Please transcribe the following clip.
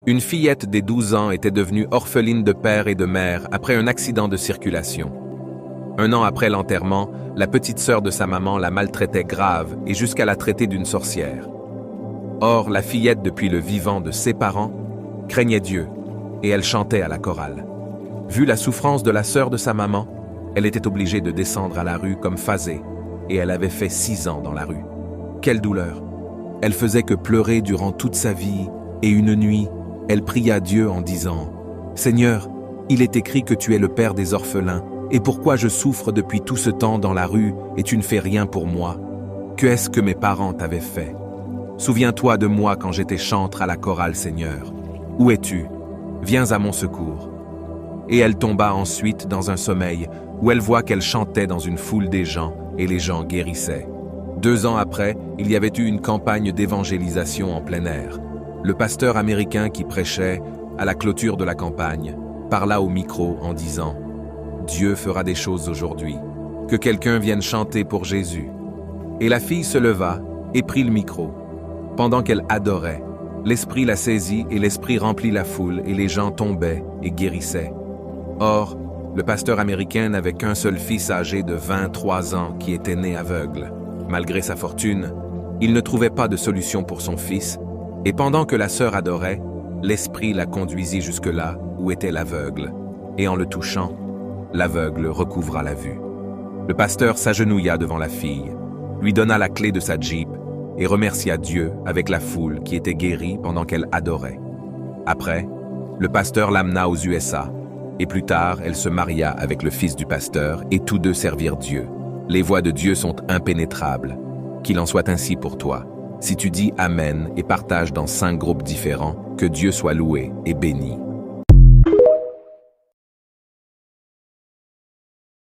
Une fillette des 12 ans était devenue orpheline de père et de mère après un accident de circulation. 1 an après l'enterrement, la petite sœur de sa maman la maltraitait grave et jusqu'à la traiter d'une sorcière. Or, la fillette, depuis le vivant de ses parents, craignait Dieu et elle chantait à la chorale. Vu la souffrance de la sœur de sa maman, elle était obligée de descendre à la rue comme Phasée et elle avait fait 6 ans dans la rue. Quelle douleur! Elle faisait que pleurer durant toute sa vie et une nuit, elle pria Dieu en disant « Seigneur, il est écrit que tu es le père des orphelins, et pourquoi je souffre depuis tout ce temps dans la rue et tu ne fais rien pour moi? Qu'est-ce que mes parents t'avaient fait? Souviens-toi de moi quand j'étais chantre à la chorale, Seigneur. Où es-tu? Viens à mon secours. » Et elle tomba ensuite dans un sommeil où elle voit qu'elle chantait dans une foule des gens et les gens guérissaient. 2 ans après, il y avait eu une campagne d'évangélisation en plein air. Le pasteur américain qui prêchait, à la clôture de la campagne, parla au micro en disant « Dieu fera des choses aujourd'hui. Que quelqu'un vienne chanter pour Jésus. » Et la fille se leva et prit le micro. Pendant qu'elle adorait, l'Esprit la saisit et l'Esprit remplit la foule et les gens tombaient et guérissaient. Or, le pasteur américain n'avait qu'un seul fils âgé de 23 ans qui était né aveugle. Malgré sa fortune, il ne trouvait pas de solution pour son fils, et pendant que la sœur adorait, l'Esprit la conduisit jusque-là où était l'aveugle, et en le touchant, l'aveugle recouvra la vue. Le pasteur s'agenouilla devant la fille, lui donna la clé de sa Jeep et remercia Dieu avec la foule qui était guérie pendant qu'elle adorait. Après, le pasteur l'amena aux USA, et plus tard, elle se maria avec le fils du pasteur et tous deux servirent Dieu. Les voies de Dieu sont impénétrables. Qu'il en soit ainsi pour toi. Si tu dis Amen et partages dans 5 groupes différents, que Dieu soit loué et béni.